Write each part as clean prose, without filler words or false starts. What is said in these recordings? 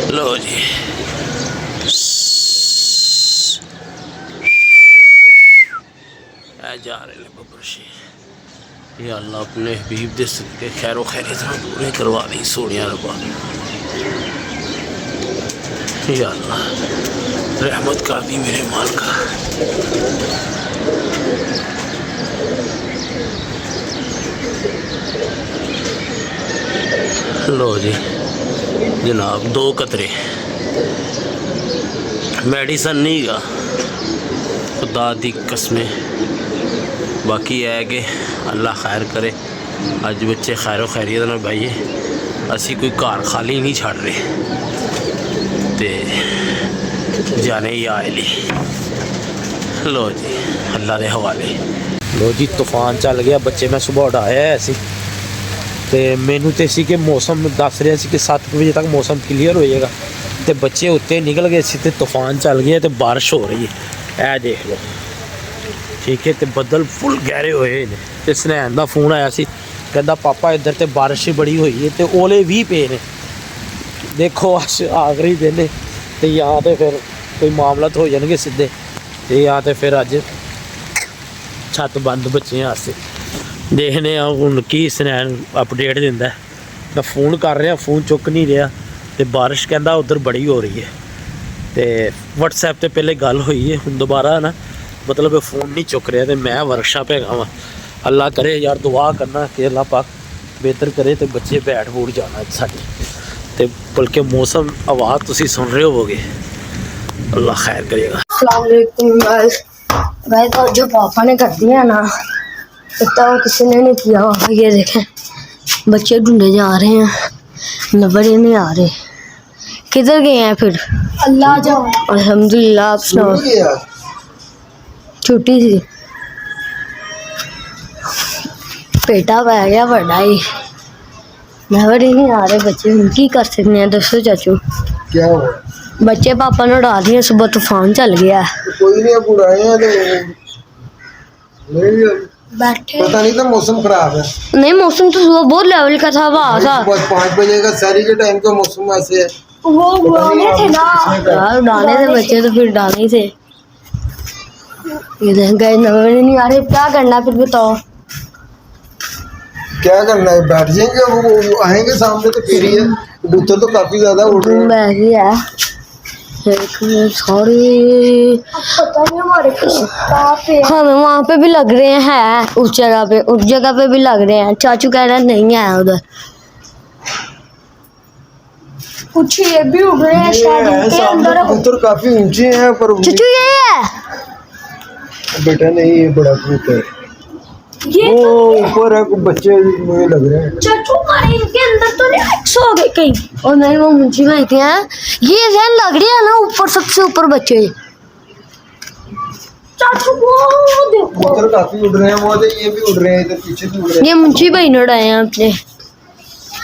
लो जी जा रहे हैं बब्बर शेर। या अल्लाह अपने हबीब दे सदके खैरो खैरियत दूर करवा दी सोनिया रब्बा। या अल्लाह रहमत कर दी मेरे मालिका। लो जी जनाब 2 कतरे मेडिसन नहीं गा खुदा दी कसमें। बाकी है कि अल्लाह खैर करे अज बच्चे खैरो खैरियत ना भाईए असी कोई घर खाली नहीं छड़ रहे ते जाने ही आए ली। लो जी अल्लाह के हवाले। लो जी तूफान चल गया बच्चे मैं सुबह उठाया है सी ते मैनू तो सी कि मौसम दस रहा सी कि 7 बजे तक मौसम क्लीयर हो जाएगा तो बच्चे उत्ते निकल गए सी ते तूफान चल गया तो बारिश हो रही है। ए देख लो ठीक है तो बदल फुल गहरे हुए ने ते स्नैन का फोन आया सी कहता पापा इधर तो बारिश ही बड़ी हुई है तो ओले भी पे ने। देखो अस आखिरी दिन तो या तो फिर कोई मामला तो हो जाएंगे सीधे तो या तो फिर अज छत बंद बच्चों वास्ते। देखने हूँ की स्नैन अपडेट दिंदा। मैं फ़ोन कर रहा फ़ोन चुक नहीं रहा तो बारिश कहता उधर बड़ी हो रही है तो व्हाट्सएप पर पहले गल हुई है हूँ दोबारा ना मतलब फ़ोन नहीं चुक रहा तो मैं वर्कशॉप है वहाँ। अल्लाह करे यार दुआ करना कि अल्लाह पाक बेहतर करे तो बच्चे बैठ बूठ जाना साढ़े तो बल्कि मौसम आवाज़ तुम सुन रहे होवोगे। अल्लाह खैर करेगा। जो पापा ने कर दिया ना इतना किसी ने नहीं किया। ये देखें बच्चे ढूंढे जा रहे हैं नजर ही नहीं आ रहे किधर गए हैं फिर। अल्लाह जाओ अल्हम्दुलिल्लाह आप सुनाओ। छुट्टी थी पेटा पै गया बड़ा ही नजर ही नहीं आ रहे बच्चे की कर सकते हैं। दसो चाचू क्या हुआ? बच्चे पापा ने उड़ा दिए सुबह तूफान चल गया। कोई नहीं अब उड़ाए हैं तो नहीं बैठे पता नहीं था मौसम खराब है। नहीं मौसम तो सुबह बहुत लेवल का था वहाँ था 5 बजे का शहरी के टाइम का मौसम ऐसे है। वो उड़ाने थे ना यार उड़ाने थे बच्चे तो फिर उड़ाने थे। ये गए नजर ही नहीं आ रहे क्या करना फिर बताओ। क्या करना है बैठ जाएंगे वो आएंगे सामने तो फिर ही है। कबूतर तो काफी ज्यादा उड़ रहे हैं। बैठी है सॉरी हमें वहाँ पे भी लग रहे हैं उस जगह पे भी लग रहे हैं। चाचू कह रहे नहीं है उधर कुछ ये भी उड़ रहे हैं शायद इनके अंदर। कबूतर काफी ऊंचे हैं पर चाचू ये है बेटा नहीं ये बड़ा कबूतर वो ऊपर है बच्चे मुझे लग रहे हैं। चाचू इनके अंदर तो नहीं सो गए कहीं और नहीं वो मुंशी भाई के हैं ये जहन लग रही है ना ऊपर सबसे ऊपर बच्चे। चाचू वो देखो कबूतर काफी उड़ रहे हैं वो तो ये भी उड़ रहे हैं इधर पीछे भी उड़ रहे हैं। ये मुंशी भाई ने उड़ाए हैं अपने।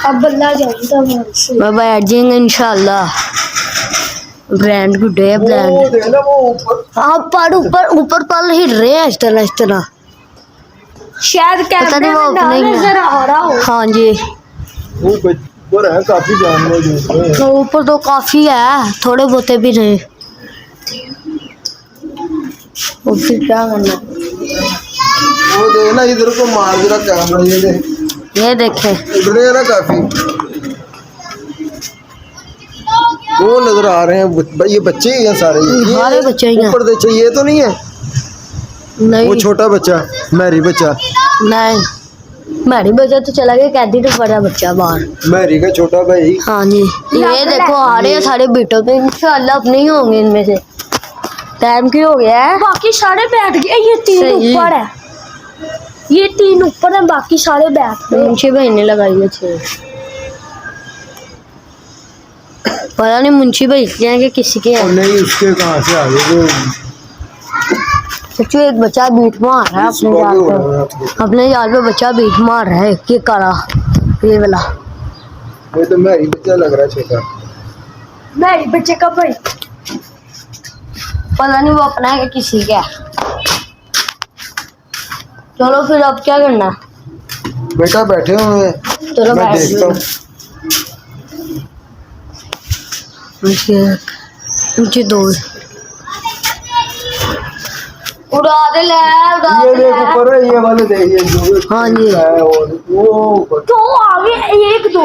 अब बल्ला जाएगा मैं बैठ जाएंगे इंशाल्लाह। ब्रांड गुड्डे है ब्रांड हाँ पर ऊपर पल हिल रहे हैं इस तरह शायद पता नहीं वो अपने नजर आ रहा हो। हाँ जी वो ऊपर है काफी जानवर जो ऊपर तो काफी है थोड़े बहुते भी नहीं। वो फिर क्या करना वो देखना इधर को मार जरा कैमरा ये देखे उड़ रहे हैं ना काफी वो नजर आ रहे हैं भाई ये बच्चे ही हैं सारे सारे बच्चे ही हैं। ऊपर देखो ये तो नहीं है नहीं वो छोटा बच्चा मैरी बच्चा नहीं मैरी बच्चा तो चला गया कैदी तो बड़ा बच्चा बाहर मैरी का छोटा भाई। हाँ जी ये देखो आ रहे हैं सारे बेटों पे इंशाल्लाह अपने ही होंगे इनमें से। टाइम क्यों हो गया है बाकी सारे बैठ गए ये 3 ऊपर है ये 3 ऊपर है बाकी सारे बैठ गए। मुंशी भाई ने लगाई है 6 पता नहीं मुंशी भाई के किसी के नहीं उसके कहाँ से आ गए सच्चू एक बच्चा बीट मार रहा है अपने जाल पे बच्चा बीट मार रहा है कि करा ये वाला ये तो मैरी बच्चा लग रहा है छोटा मैरी बच्चे का भाई पता नहीं वो अपना है कि किसी का। चलो फिर अब क्या करना बेटा बैठे हुए चलो मैं देखता हूँ। नीचे दो उड़ा दे ले उड़ा ये दे देख ऊपर है, ये वाले देखिए जो हाँ जी। है और वो ऊपर। तो आगे एक दो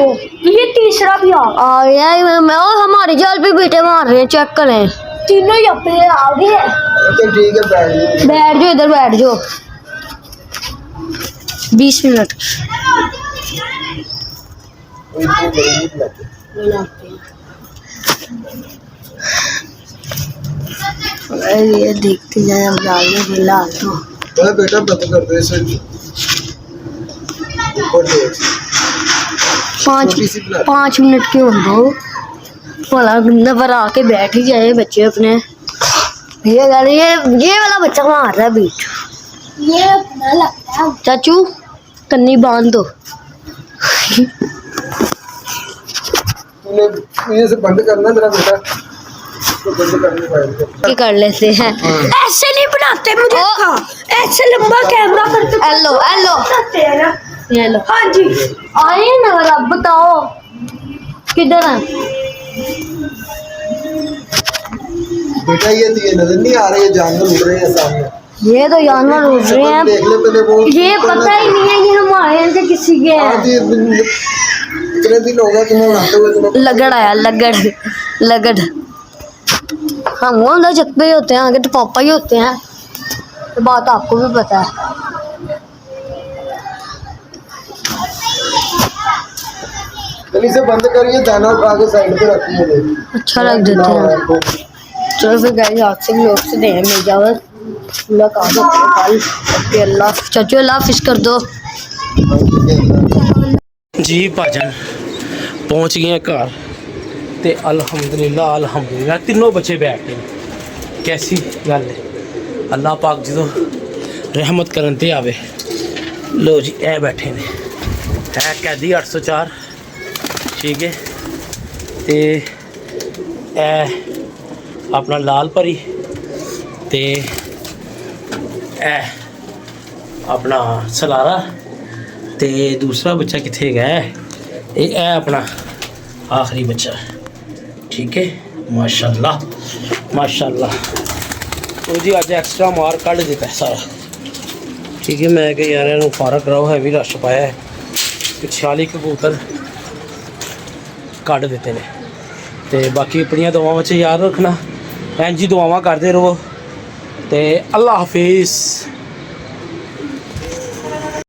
ये तीसरा भी आ गया मैं और हमारे जाल पे बेटे मार रहे हैं चेक करें तीनों ही अपने आ गए अच्छा ठीक है बैठ जाओ इधर बैठ जाओ 20 मिनट ये देखते जाए हम डालने फिलहाल तो बेटा बंद कर दो इसे ऊपर देख। 5 मिनट के हो दो भला बंदा पर आके बैठ ही जाए बच्चे अपने ये वाला बच्चा मार रहा है बीच ये अपना लगता है चाचू कन्नी बांध दो तूने ये से बंद करना मेरा बेटा तो बंद करने पाएगा क्या कर लेते हैं ऐसे नहीं बनाते मुझे ऐसे लंबा कैमरा करके हेलो हेलो हेलो हाँ जी आए ना अब बताओ किधर है बेटा ये नजर नहीं आ रहे, ये जानवर उड़ रहे हैं सामने। ये तो जानवर उड़ रहे हैं देख ले पहले वो ये पता ही नहीं है कि हमारे यहाँ से किसी के हैं इतने दिन होगा तुम्हें उड़ाते हुए तुम्हें लगड़ आया लगड़ हम वो अंदर छत पे ही होते हैं आगे तो पापा ही होते हैं तो बात आपको भी पता है जल्दी से बंद करिए, दाना उठा के साइड पे रखिए। अच्छा रख देते हैं चलो फिर गाइस आपसे भी लोग से दें मिल जाओ मुलाकात होती है कल ओके अल्लाह चाचू अल्लाह हाफिज़ कर दो जी भाजन पहुंच गए हैं घर ते अल्हम्दुलिल्लाह तीनों बच्चे बैठ गए कैसी गल है अल्लाह पाक जो रहमत करन ते आवे लो जी ए बैठे ने है कैदी 804 ठीक है ते ए अपना लाल परी ते ए अपना सलारा ते दूसरा बच्चा किथे गया ये अपना आखिरी बच्चा ठीक है माशाल्लाह माशाल्लाह तो जी अज एक्स्ट्रा मार कढ़ दिता है सारा ठीक है मैं कि यार इन्हू फारक रहो है भी रश पाया है 46 कबूतर कढ़ देते हैं तो बाकी अपनिया दुआवां च याद रखना भैन जी दुआवां करते रहो तो अल्लाह हाफिज़।